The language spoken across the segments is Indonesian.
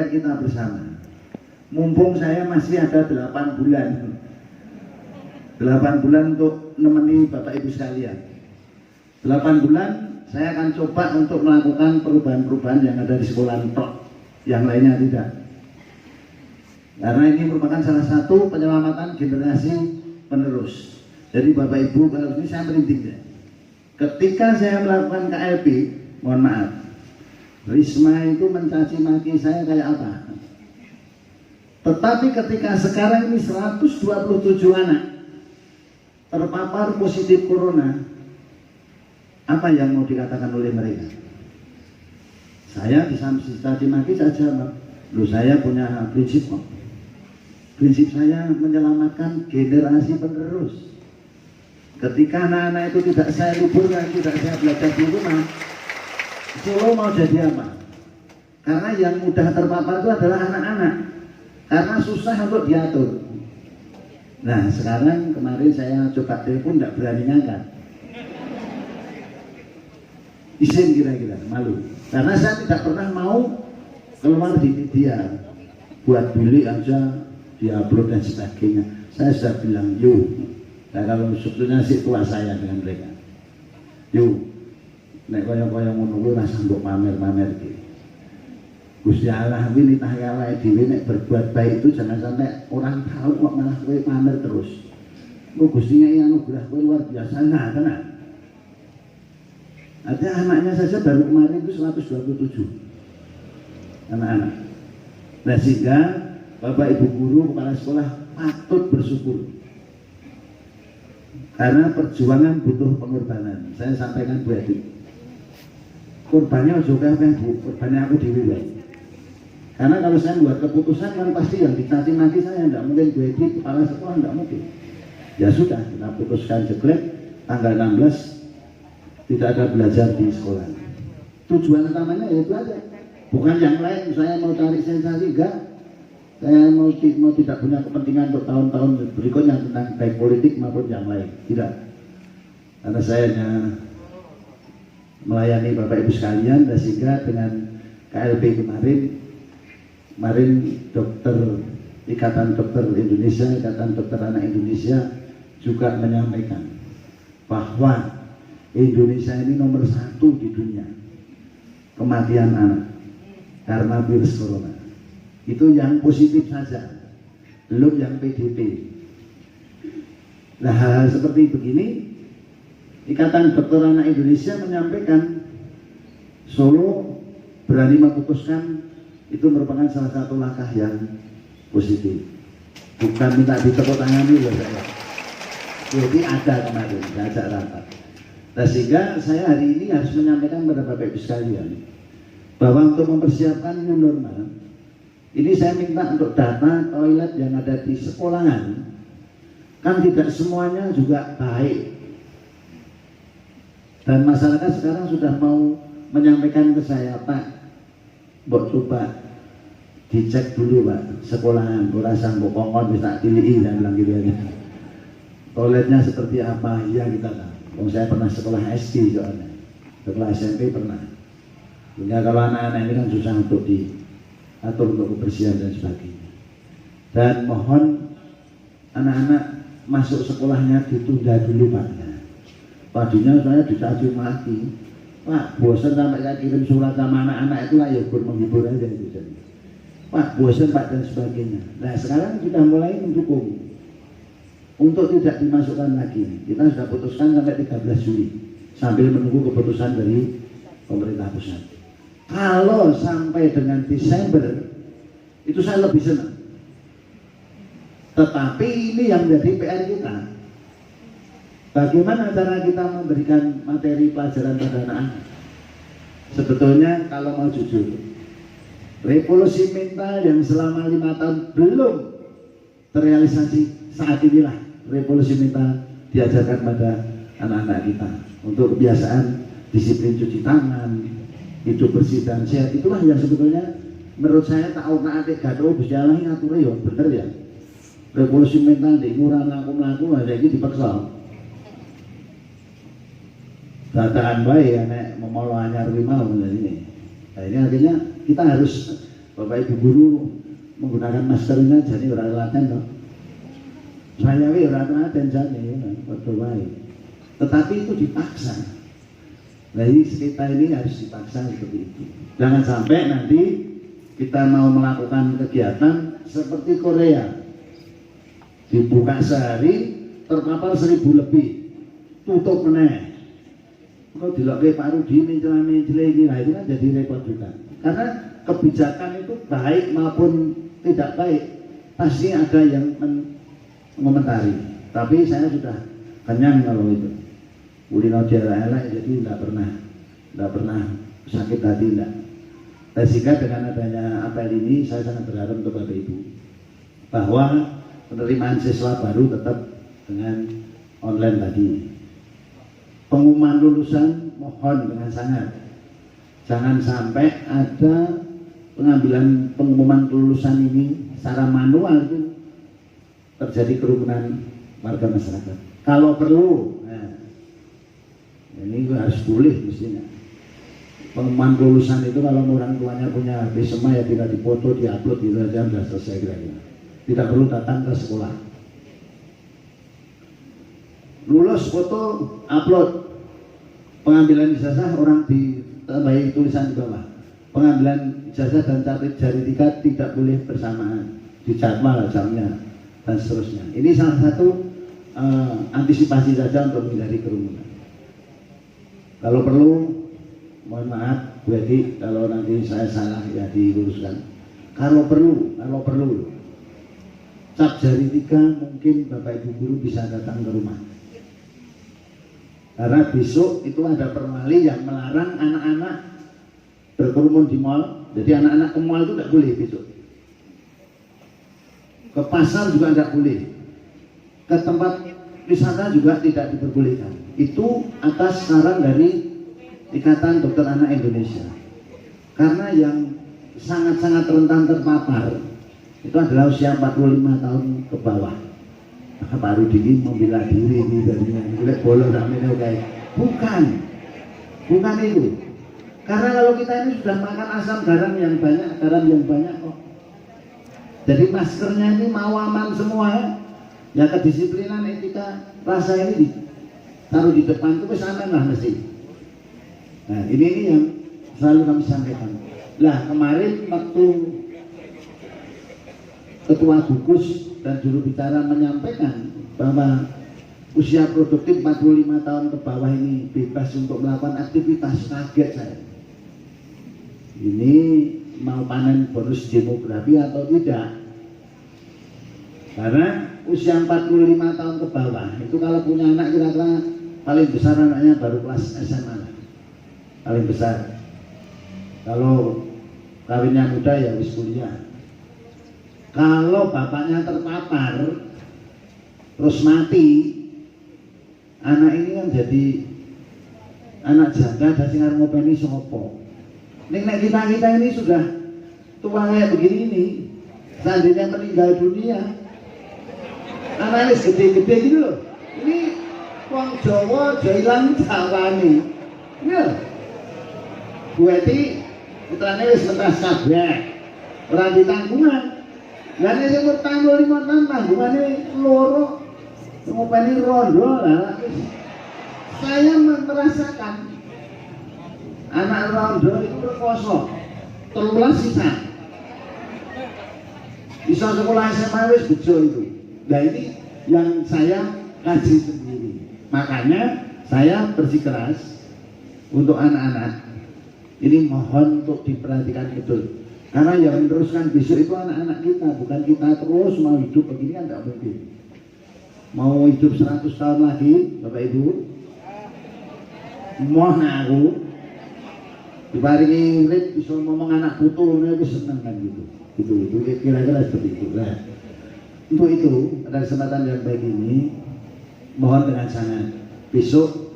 supaya kita bersama. Mumpung saya masih ada 8 bulan 8 bulan untuk menemani Bapak Ibu sekalian. 8 bulan saya akan coba untuk melakukan perubahan-perubahan yang ada di sekolah tok, yang lainnya tidak. Karena ini merupakan salah satu penyelamatan generasi penerus. Jadi Bapak Ibu, kalau ini saya merinding ya. Ketika saya melakukan KLB, mohon maaf, Risma itu mencaci maki saya kayak apa? Tetapi ketika sekarang ini 127 anak terpapar positif corona, apa yang mau dikatakan oleh mereka? Saya dicaci maki saja, loh saya punya prinsip kok. Prinsip saya menyelamatkan generasi penerus. Ketika anak-anak itu tidak saya liburkan, tidak saya belajar di rumah, Solo mau jadi apa? Karena yang mudah terpapar itu adalah anak-anak, karena susah untuk diatur. Nah sekarang kemarin saya coba telepon, tidak berani ngangkat. Izin kira-kira, malu. Karena saya tidak pernah mau keluar di media, buat beli aja, diupload dan sebagainya. Saya sudah bilang, yuk. Nah kalau sebetulnya sih tua saya dengan mereka. Yuk, nek kaya-kaya ngono kuwi ora sanggup pamer-pamer iki. Gusti Allah kuwi nitahe awake dhewe nek berbuat baik itu jangan sampai orang tahu kok malah kowe pamer terus. Kok Gusti Nyai anugerah kowe luar biasa nah tenan. Ada anaknya saja baru kemarin itu 127 anak-anak. Nah sehingga Bapak Ibu guru kepala sekolah patut bersyukur. Karena perjuangan butuh pengorbanan. Saya sampaikan Bu Edi. Korbannya juga apa Bu? Korbannya aku di wilayah. Karena kalau saya buat keputusan kan pasti yang dicaci maki saya, tidak mungkin Bu Edi kepala sekolah, tidak mungkin. Ya sudah, kita putuskan jeklek tanggal 16 tidak ada belajar di sekolah. Tujuan utamanya itu aja. Bukan yang lain, saya mau cari sensasi, enggak. Saya mau tidak punya kepentingan untuk tahun-tahun berikutnya tentang baik politik maupun yang lain, tidak. Karena saya hanya melayani Bapak Ibu sekalian, dan sehingga dengan KLB kemarin Ikatan Dokter Indonesia, Ikatan Dokter Anak Indonesia juga menyampaikan bahwa Indonesia ini nomor 1 di dunia kematian anak karena virus corona. Itu yang positif saja, belum yang PDP. Nah hal seperti begini, Ikatan Dokter Anak Indonesia menyampaikan Solo berani memutuskan itu merupakan salah satu langkah yang positif. Bukan minta ditepuk tangani loh saya. Jadi ada kemarin, diajak rapat. Nah sehingga saya hari ini harus menyampaikan kepada Bapak Ibu sekalian bahwa untuk mempersiapkan new normal, ini saya minta untuk data toilet yang ada di sekolahan, kan tidak semuanya juga baik. Dan masyarakat sekarang sudah mau menyampaikan ke saya, Pak, mbok coba dicek dulu Pak, sekolahan, ora sanggup kongkon bisa dilihi dan bilang gitu ya. Toiletnya seperti apa? Ya kita tahu. Oh, saya pernah sekolah SD soalnya, sekolah SMP pernah. Sehingga kalau anak-anak ini kan susah untuk diatur untuk kebersihan dan sebagainya. Dan mohon anak-anak masuk sekolahnya ditunda dulu Pak. Tadinya saya dicaci maki, Pak bosan sampai saya kirim surat sama anak-anak itu lah ya menghibur aja itu. Pak bosan Pak dan sebagainya. Nah sekarang kita mulai mendukung untuk tidak dimasukkan lagi. Kita sudah putuskan sampai 13 Juli sambil menunggu keputusan dari pemerintah pusat. Kalau sampai dengan Desember itu saya lebih senang. Tetapi ini yang menjadi PR kita. Bagaimana cara kita memberikan materi pelajaran pada anak-anak? Sebetulnya kalau mau jujur, revolusi mental yang selama 5 tahun belum terrealisasi, saat inilah revolusi mental diajarkan pada anak-anak kita untuk kebiasaan disiplin cuci tangan, hidup bersih dan sehat. Itulah yang sebetulnya menurut saya tahu atik gaduh Gusti Allah ngatur ya bener ya. Revolusi mental di ngurang laku ada ini dipaksa. Dataan baik ya nek memolo anyar mau ini. Nah ini akhirnya kita harus Bapak Ibu guru menggunakan maskernya jadi orang telaten toh. Saya wi orang telaten jadi padha wae. Tetapi itu dipaksa. Nah ini kita ini harus dipaksa seperti itu. Jangan sampai nanti kita mau melakukan kegiatan seperti Korea, dibuka sehari terpapar 1000 lebih, tutup meneh. Kalau dilakukan Pak Rudi mencela-mencela nah itu kan jadi repot juga. Karena kebijakan itu baik maupun tidak baik pasti ada yang mengomentari. Tapi saya sudah kenyang kalau itu. Ulino elek jadi tidak pernah sakit hati tidak. Dan sehingga dengan adanya apel ini saya sangat berharap untuk Bapak Ibu bahwa penerimaan siswa baru tetap dengan online tadi. Pengumuman lulusan mohon dengan sangat jangan sampai ada pengambilan pengumuman kelulusan ini secara manual itu terjadi kerumunan warga masyarakat. Kalau perlu, nah, ini harus boleh mestinya. Pengumuman kelulusan itu kalau orang tuanya punya HP semua ya tinggal dipoto, diupload gitu aja sudah selesai kira-kira. Tidak perlu datang ke sekolah. Lulus foto upload, pengambilan ijazah orang ditambahi tulisan di bawah, pengambilan ijazah dan jari 3 tidak boleh bersamaan, dijadwal jamnya dan seterusnya. Ini salah satu antisipasi saja untuk menghindari kerumunan. Kalau perlu mohon maaf Bu Edi kalau nanti saya salah ya diluruskan. Kalau perlu cap jari 3 mungkin Bapak Ibu guru bisa datang ke rumah. Karena besok itu ada perwali yang melarang anak-anak berkerumun di mal. Jadi anak-anak ke mal itu tidak boleh besok. Ke pasar juga tidak boleh. Ke tempat wisata juga tidak diperbolehkan. Itu atas saran dari Ikatan Dokter Anak Indonesia. Karena yang sangat-sangat rentan terpapar itu adalah usia 45 tahun ke bawah. Pak Rudi ini membela diri ini dari kulit bolong namanya kayak bukan itu. Karena kalau kita ini sudah makan asam garam yang banyak kok. Jadi maskernya ini mau aman semua ya kedisiplinan etika rasa ini taruh di depan itu aman lah mesti. Nah ini yang selalu kami sampaikan. Lah kemarin waktu Ketua Gugus dan juru bicara menyampaikan bahwa usia produktif 45 tahun ke bawah ini bebas untuk melakukan aktivitas, kaget saya. Ini mau panen bonus demografi atau tidak? Karena usia 45 tahun ke bawah itu kalau punya anak kira-kira paling besar anaknya baru kelas SMA, paling besar. Kalau kawinnya muda ya wis kuliah. Kalau bapaknya terpapar terus mati, anak ini kan jadi anak janda dan sing arep ngopeni sapa. Nek kita ini sudah tua kayak begini ini, seandainya meninggal dunia, anaknya gede-gede gitu loh. Ini wong Jawa jailan Jawane. Ya. Buati putrane wis mentas kabeh. Ora ditanggungan. Lah nek sing umur 45 tahun tanggungannya loro ngopeni rondo lah. Saya merasakan anak rondo itu berkoso 13 sisa. Bisa sekolah SMA wis bejo itu. Nah ini yang saya kaji sendiri. Makanya saya bersikeras untuk anak-anak ini mohon untuk diperhatikan betul. Karena yang meneruskan besok itu anak-anak kita, bukan kita terus mau hidup begini kan tidak mungkin. Mau hidup 100 tahun lagi, Bapak Ibu, mohon aku diparingi urip bisa ngomong anak putu, itu senang kan gitu. Itu kira-kira seperti itu. Nah, untuk itu pada kesempatan yang baik ini, mohon dengan sangat besok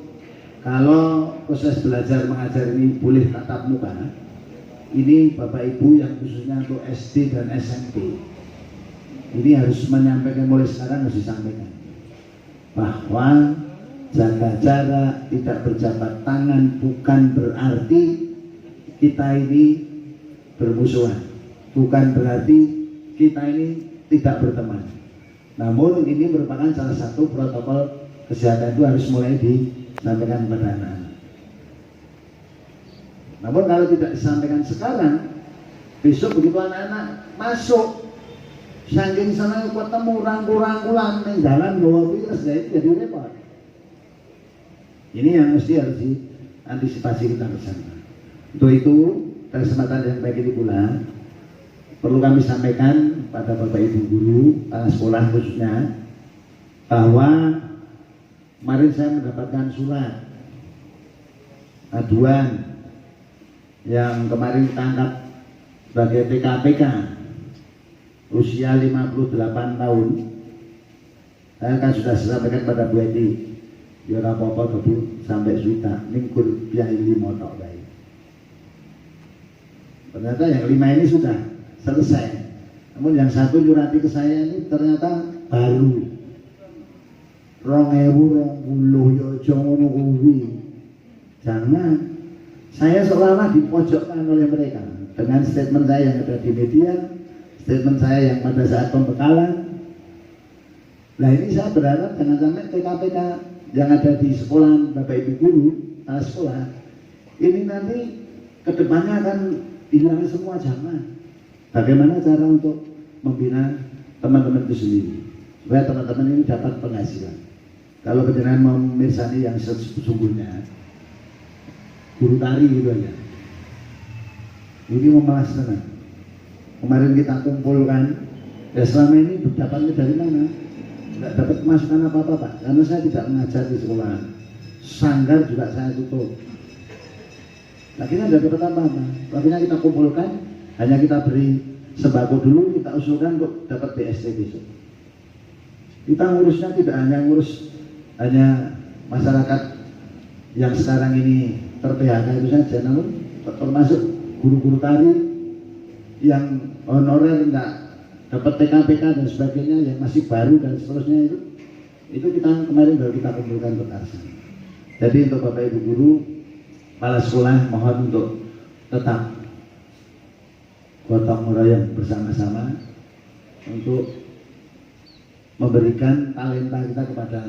kalau proses belajar mengajar ini boleh tatap muka. Ini Bapak Ibu yang khususnya untuk SD dan SMP ini harus menyampaikan mulai sekarang harus disampaikan bahwa jaga jarak, tidak berjabat tangan bukan berarti kita ini bermusuhan. bukan berarti kita ini tidak berteman. Namun ini merupakan salah satu protokol kesehatan itu harus mulai disampaikan kepada anak-anak. Namun kalau tidak disampaikan sekarang, besok begitu anak-anak masuk, saking sana ketemu rangkul-rangkulan di jalan bawa virus, jadi repot. Ini yang mesti harus diantisipasi kita bersama. Untuk itu, pada kesempatan yang baik ini pula, perlu kami sampaikan pada Bapak Ibu guru, sekolah khususnya, bahwa kemarin saya mendapatkan surat aduan yang kemarin ditangkap sebagai TKPK usia 58 tahun. Saya kan sudah sampaikan pada Bu Edi, ya apa-apa Bu sampai suita mingkur biaya 5 tok baik. Ternyata yang 5 ini sudah selesai. Namun yang satu nyurati ke saya ini ternyata baru. 2020 ya aja ngono kuwi. Jangan. Saya seolah-olah dipojokkan oleh mereka dengan statement saya yang ada di media, statement saya yang pada saat pembekalan. Nah ini saya berharap jangan sampai TKPK yang ada di sekolah Bapak Ibu guru, sekolah ini nanti kedepannya akan hilang semua. Jangan. Bagaimana cara untuk membina teman-teman itu sendiri supaya teman-teman ini dapat penghasilan. Kalau penjenengan mau mirsani yang sesungguhnya guru tari gitu aja, ini memalas tenang. Kemarin kita kumpulkan, ya selama ini dapatnya dari mana? Tidak dapat masukan apa-apa Pak, karena saya tidak mengajar di sekolah, sanggar juga saya tutup. Akhirnya tidak dapat apa-apa. Akhirnya kita kumpulkan, hanya kita beri sembako dulu, kita usulkan untuk dapat BST besok. Kita ngurusnya tidak hanya ngurus hanya masyarakat yang sekarang ini ter-PHK itu saja, namun termasuk guru-guru tari yang honorer enggak dapat TKPK dan sebagainya yang masih baru dan seterusnya itu kita kemarin baru kita kumpulkan berkas. Jadi untuk Bapak Ibu guru, kepala sekolah mohon untuk tetap gotong royong bersama-sama untuk memberikan talenta kita kepada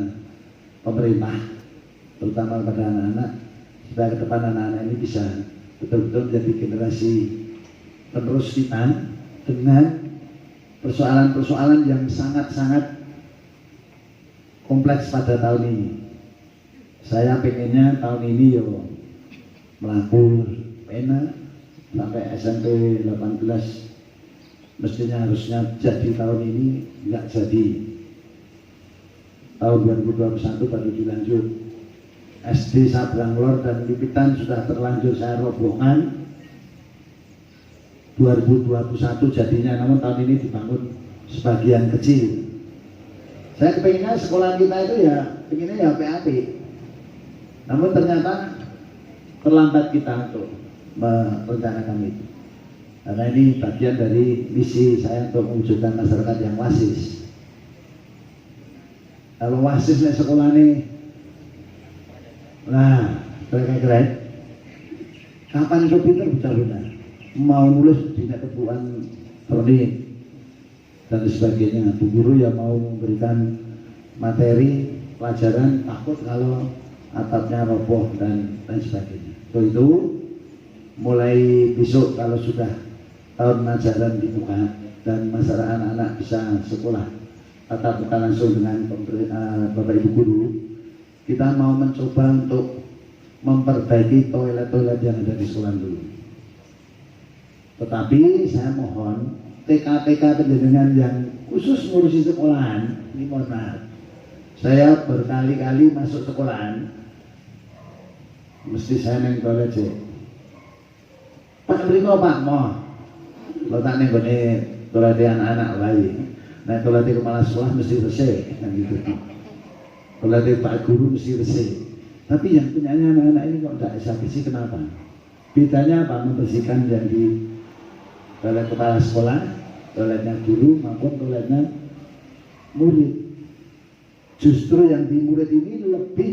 pemerintah, terutama kepada anak-anak, supaya ke depan anak-anak ini bisa betul-betul menjadi generasi penerus kita dengan persoalan-persoalan yang sangat-sangat kompleks pada tahun ini. Saya pengennya tahun ini yo melaku pena sampai SMP 18 mestinya harusnya jadi tahun ini, nggak jadi. Tahun 2021 baru dilanjut. SD Sabrang Lor dan Lipitan sudah terlanjur saya robohkan 2021 jadinya, namun tahun ini dibangun sebagian kecil. Saya kepinginnya sekolah kita itu ya pengennya ya PAP, namun ternyata terlambat kita untuk merencanakan itu, karena ini bagian dari misi saya untuk mewujudkan masyarakat yang wasis. Kalau wasis nih sekolah nih, nah keren-keren. Kapan komputer benar-benar mau nulis di kebuan pernik dan sebagainya, Bu guru yang mau memberikan materi pelajaran takut kalau atapnya roboh dan sebagainya. Itu mulai besok kalau sudah tahun ajaran dibuka dan masyarakat anak-anak bisa sekolah tatap muka langsung dengan Bapak Ibu guru, kita mau mencoba untuk memperbaiki toilet-toilet yang ada di sekolah dulu. Tetapi saya mohon TKPK penjenengan yang khusus ngurusi sekolahan, ini mohon maaf, saya berkali-kali masuk sekolahan mesti saya neng toilet sih. Pak mriko Pak mau lo tak neng gone toilet anak-anak bayi. Nah toilet kepala sekolah mesti bersih kan gitu. Toilet Pak guru mesti bersih. Tapi yang punyanya anak-anak ini kok tidak bisa bersih, kenapa? Bedanya apa? Membersihkan yang di toilet kepala sekolah, toiletnya guru maupun toiletnya murid. Justru yang di murid ini lebih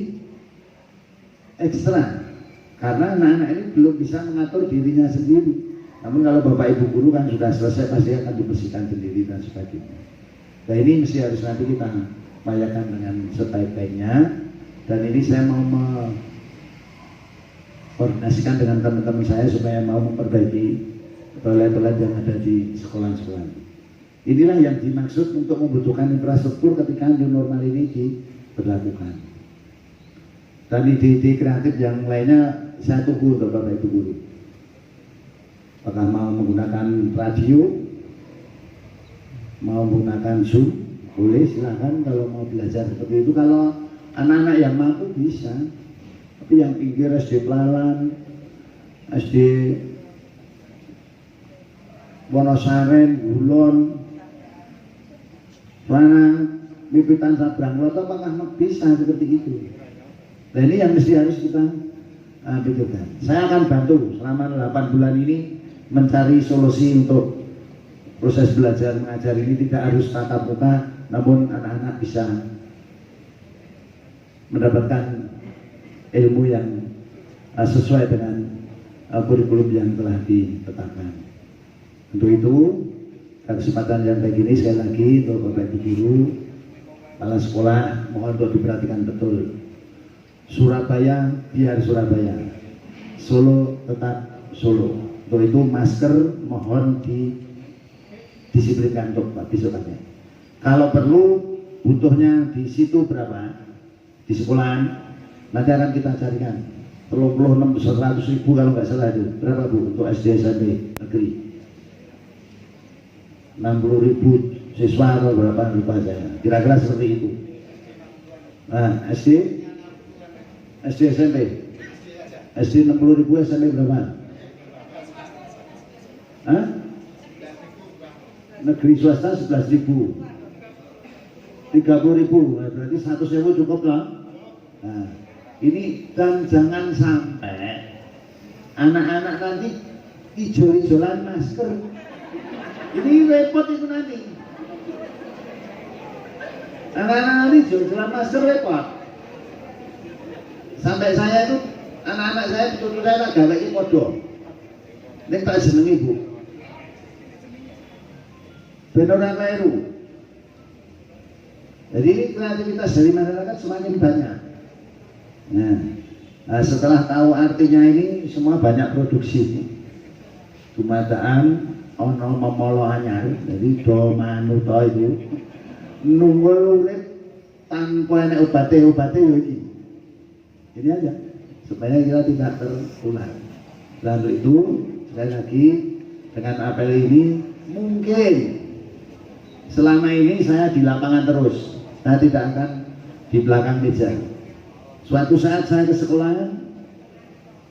ekstra, karena anak-anak ini belum bisa mengatur dirinya sendiri. Namun kalau bapak ibu guru kan sudah selesai pasti akan dibersihkan sendiri dan sebagainya. Nah ini mesti harus nanti kita upayakan dengan sebaik-baiknya. Dan ini saya mau koordinasikan dengan teman-teman saya supaya mau memperbaiki toilet-toilet yang ada di sekolah-sekolah. Inilah yang dimaksud untuk membutuhkan infrastruktur ketika new normal ini diberlakukan. Dan ide-ide kreatif yang lainnya saya tunggu untuk Bapak Ibu Guru. Apakah mau menggunakan radio, mau menggunakan Zoom, boleh silahkan kalau mau belajar seperti itu. Kalau anak-anak yang mampu bisa. Tapi yang pinggir SD Pelalan, SD Wonosaren, Gulon, Lanang, Mipitan Sabrang, apakah bisa seperti itu? Nah ini yang mesti harus kita pikirkan. Saya akan bantu selama 8 bulan ini mencari solusi untuk proses belajar mengajar ini tidak harus tatap muka, namun anak-anak bisa mendapatkan ilmu yang sesuai dengan kurikulum yang telah ditetapkan. Untuk itu, kesempatan yang kayak gini sekali lagi untuk Bapak Ibu Guru, kepala sekolah mohon untuk diperhatikan betul. Surabaya biar Surabaya, Solo tetap Solo. Untuk itu masker mohon didisiplinkan untuk besokannya. Kalau perlu butuhnya di situ berapa di sekolahan nanti akan kita carikan. 100.000 kalau nggak salah itu berapa Bu untuk SD SMP negeri. 60.000 siswa atau berapa lupa saya. Kira-kira seperti itu. Nah SD SMP SD 60.000, SMP berapa? Hah? Negeri swasta 11.000, 30.000, nah, berarti 100.000 cukup lah. Nah, ini dan jangan sampai anak-anak nanti hijau-hijauan masker. Ini repot itu nanti. Anak-anak nanti hijau-hijauan masker repot. Sampai saya itu anak-anak saya betul-betul saya tak gawe podo. Nek tak jenengi Bu. Benar keliru. Jadi kreativitas dari masyarakat semakin banyak. Nah, setelah tahu artinya ini semua banyak produksi. Dumadaan ono memolo anyar, jadi do manuto itu nunggul urip tanpa enek obate yo iki. Ini aja supaya kita tidak tertular. Lalu itu sekali lagi dengan apel ini mungkin selama ini saya di lapangan terus, saya tidak akan di belakang meja. Suatu saat saya ke sekolahan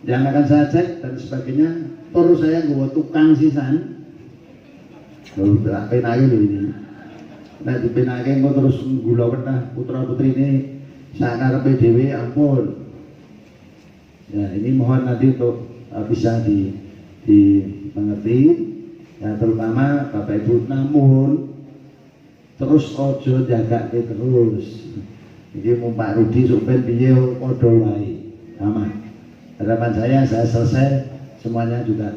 yang akan saya cek dan sebagainya, terus saya bawa tukang sisan. Lalu penake lho ini. Nek dipenake engko terus gula wetah putra-putrine sak karepe dhewe ampun. Ya, ini mohon nanti untuk bisa dimengerti ya, terutama Bapak Ibu, namun terus ojo jagake terus. Jadi mau Pak Rudi supaya piye padha wae aman. Harapan saya selesai semuanya juga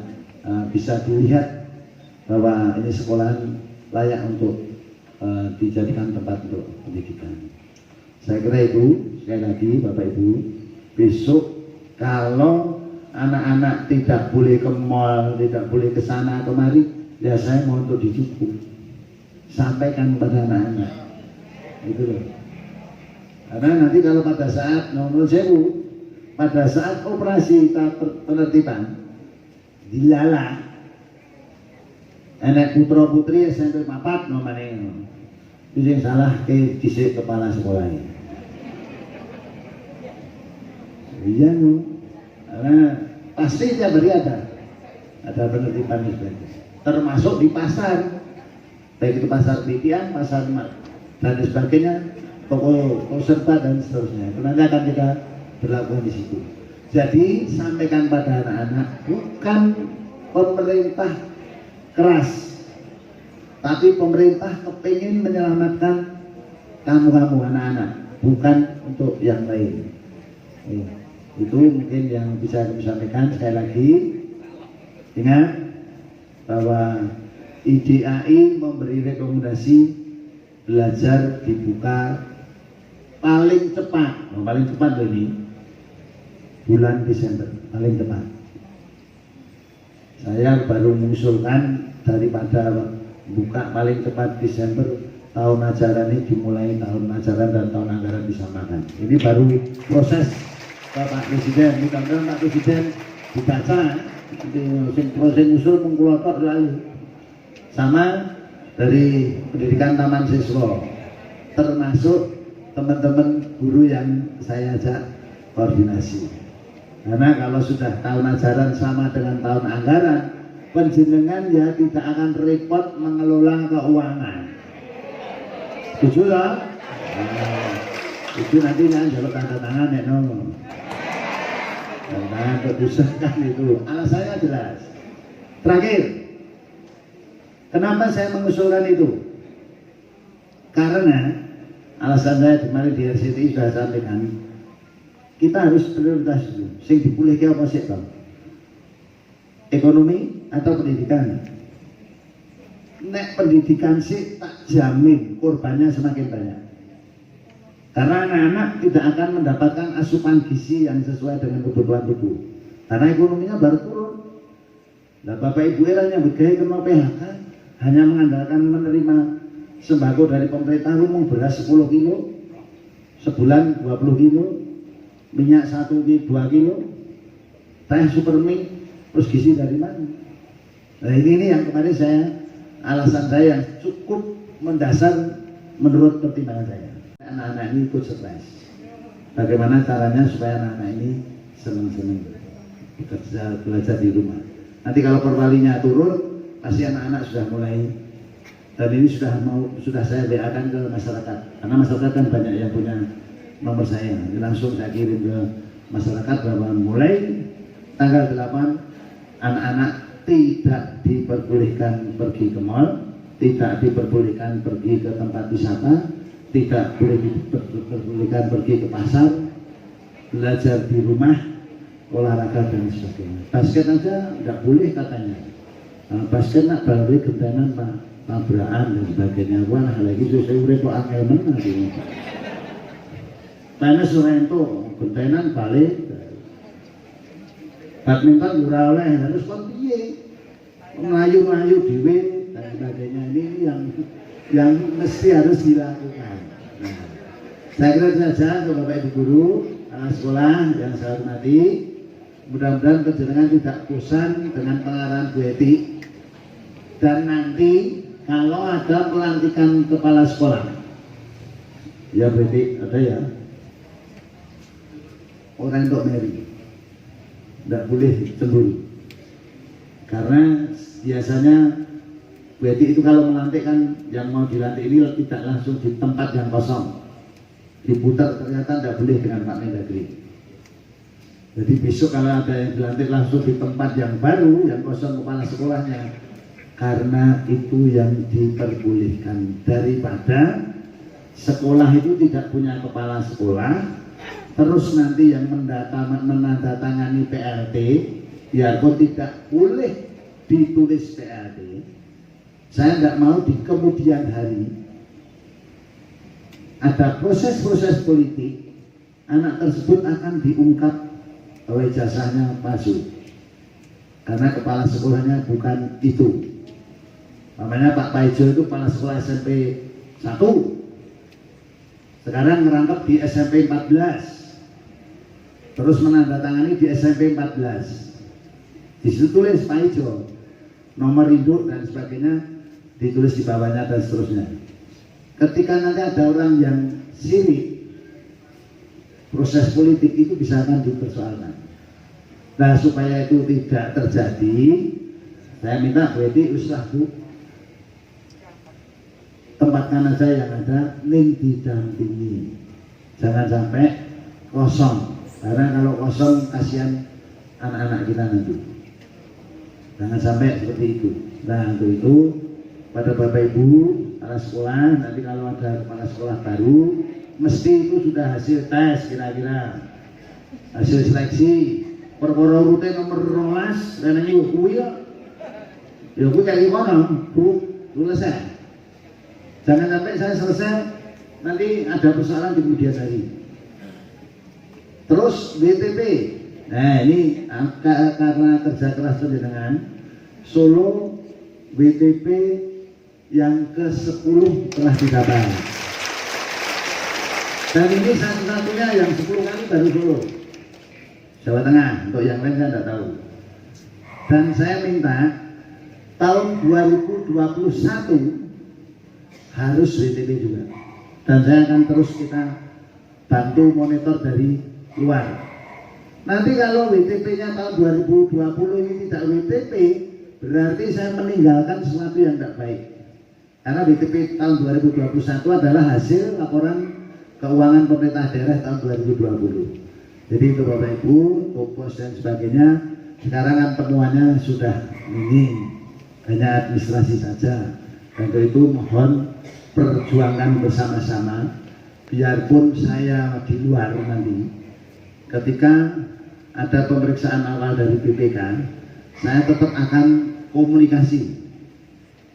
bisa dilihat bahwa ini sekolahan layak untuk dijadikan tempat untuk pendidikan. Saya kira itu sekali lagi Bapak Ibu, besok kalau anak-anak tidak boleh ke mall, tidak boleh ke sana kemari, ya saya mau untuk dicukup. Sampaikan kepada anak-anak. Itu loh. Karena nanti kalau pada saat pada saat operasi penertiban dilala anak putra putri SMP 4 nomane itu yang salah ke dhisik kepala sekolah ini. Iya no, karena pasti tiap hari ada penertiban itu, termasuk di pasar, baik itu pasar Titian, pasar dan sebagainya, toko serta dan seterusnya. Nanti akan kita berlakukan di situ. Jadi sampaikan pada anak-anak, bukan pemerintah keras, tapi pemerintah kepingin menyelamatkan kamu anak-anak, bukan untuk yang lain. Itu mungkin yang bisa kami sampaikan. Sekali lagi ingat, bahwa IDAI memberi rekomendasi belajar dibuka paling cepat ini bulan Desember, paling cepat. Saya baru mengusulkan daripada buka paling cepat Desember, tahun ajaran ini dimulai tahun ajaran dan tahun anggaran disamakan. Ini baru proses Pak Presiden, mudah-mudahan Pak Presiden dibaca, proses usul mengkelotok lalu. Sama dari pendidikan taman siswa, termasuk teman-teman guru yang saya ajak koordinasi. Karena kalau sudah tahun ajaran sama dengan tahun anggaran, penjenengan ya tidak akan repot mengelola keuangan. Setuju lah? Nah, itu nanti jangan jalur tanda tangan ya no. Tanda keputusan itu. Alasannya jelas. Terakhir, kenapa saya mengusulkan itu? Karena alasan saya kemarin di RCTI sudah sampaikan, kita harus prioritas dulu. Sing dipulihke apa sih, Bang? Ekonomi atau pendidikan? Nek pendidikan sih tak jamin korbannya semakin banyak. Karena anak-anak tidak akan mendapatkan asupan gizi yang sesuai dengan kebutuhan tubuh. Karena ekonominya baru turun. Nah, Bapak Ibu era yang bergaya kena PHK hanya mengandalkan menerima sembako dari pemerintah, lumung beras 10 kilo, sebulan 20 kilo, minyak 1-2 kilo, teh supermie, terus gizi dari mana? Nah ini yang kemarin saya, alasan saya yang cukup mendasar menurut pertimbangan saya. Anak-anak ini ikut stres. Bagaimana caranya supaya anak-anak ini senang-senang bekerja, belajar di rumah. Nanti kalau perwalinya turun, pasti anak-anak sudah mulai. Dan ini sudah saya WA-kan ke masyarakat. Karena masyarakat kan banyak yang punya nomor saya. Ini langsung saya kirim ke masyarakat bahwa mulai tanggal 8 anak-anak tidak diperbolehkan pergi ke mal, tidak diperbolehkan pergi ke tempat wisata, tidak boleh diperbolehkan pergi ke pasar, belajar di rumah, olahraga dan sebagainya. Basket aja tidak boleh katanya. Nah, basket nak balik gentenan Pak, tabrakan dan sebagainya. Wah lagi saya udah kok angel mana gitu. Tenis rento, gentenan balik. Badminton ora oleh, harus kon piye? Melayu-melayu dhewe dan sebagainya. Ini yang mesti harus dilakukan. Nah, saya kira saja untuk Bapak Ibu guru, anak sekolah yang saya hormati, mudah-mudahan penjenengan tidak bosan dengan pengarahan Bu Eti. Dan nanti kalau ada pelantikan kepala sekolah, ya Bu Eti ada ya, orang untuk Mary tidak boleh cemburu, karena biasanya Bu Eti itu kalau melantik kan yang mau dilantik ini tidak langsung di tempat yang kosong, diputar, ternyata tidak boleh dengan Pak Mendagri. Jadi besok kalau ada yang dilantik langsung di tempat yang baru yang kosong kepala sekolahnya, karena itu yang diperbolehkan. Daripada sekolah itu tidak punya kepala sekolah, terus nanti yang menandatangani PLT ya kok tidak boleh ditulis PLT. Saya tidak mau di kemudian hari ada proses-proses politik, anak tersebut akan diungkap oleh jasanya palsu karena kepala sekolahnya bukan itu. Namanya Pak Paijo itu kepala sekolah SMP 1, sekarang merangkap di SMP 14, terus menandatangani di SMP 14. Di situ tulis Paijo, nomor induk dan sebagainya ditulis di bawahnya dan seterusnya. Ketika nanti ada orang yang sirik, proses politik itu bisa akan dipersoalkan. Nah supaya itu tidak terjadi, saya minta Bu Eti usah Bu, tempatkan aja yang ada ning didampingi, jangan sampai kosong, karena kalau kosong kasihan anak-anak kita nanti. Jangan sampai seperti itu. Nah untuk itu pada Bapak Ibu kepala sekolah, nanti kalau ada kepala sekolah baru mesti itu sudah hasil tes, kira-kira hasil seleksi perkara urute nomor 12 dan ini kuwi Ya aku cari kono, Bu, selesai. Jangan sampai saya selesai nanti ada persoalan di kemudian hari. Terus WTP, nah ini karena kerja keras dengan Solo WTP yang ke-10 telah didapat. Dan ini satu-satunya yang 10 kali baru Solo, Jawa Tengah. Untuk yang lain saya tidak tahu. Dan saya minta tahun 2021 harus WTP juga. Dan saya akan terus kita bantu monitor dari luar. Nanti kalau WTP-nya tahun 2020 ini tidak WTP, berarti saya meninggalkan sesuatu yang tidak baik. Karena WTP tahun 2021 adalah hasil laporan keuangan pemerintah daerah tahun 2020. Jadi itu Bapak Ibu, pos dan sebagainya, sekarang kan temuannya sudah minim, hanya administrasi saja. Dan itu mohon perjuangkan bersama-sama, biarpun saya di luar nanti, ketika ada pemeriksaan awal dari BPK, saya tetap akan komunikasi.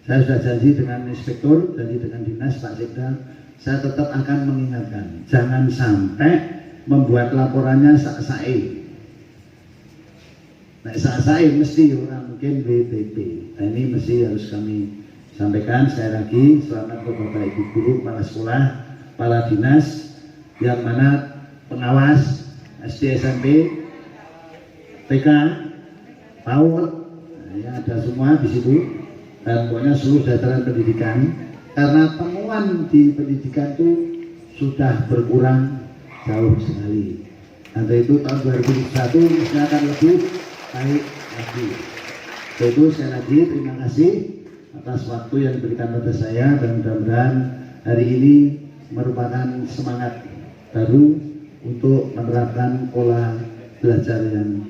Saya sudah janji dengan inspektur, janji dengan dinas Pak Sekda, saya tetap akan mengingatkan, jangan sampai membuat laporannya sak-sae. Nah, sak-sae mesti orang mungkin WTP. Nah, ini mesti harus kami sampaikan sekali lagi. Selamat untuk Bapak Ibu guru, kepala sekolah, kepala dinas, yang mana pengawas SD, SMP, TK, PAUD, nah, ya ada semua di situ. Dan pokoknya seluruh jajaran pendidikan, karena temuan di pendidikan itu sudah berkurang jauh sekali. Nanti itu tahun 2021 mesti akan lebih baik lagi. Itu sekali lagi terima kasih atas waktu yang diberikan pada saya, dan mudah-mudahan hari ini merupakan semangat baru untuk menerapkan pola belajar yang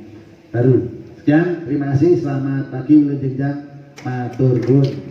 baru. Sekian, terima kasih, selamat pagi, ulun jenjang, matur nuwun.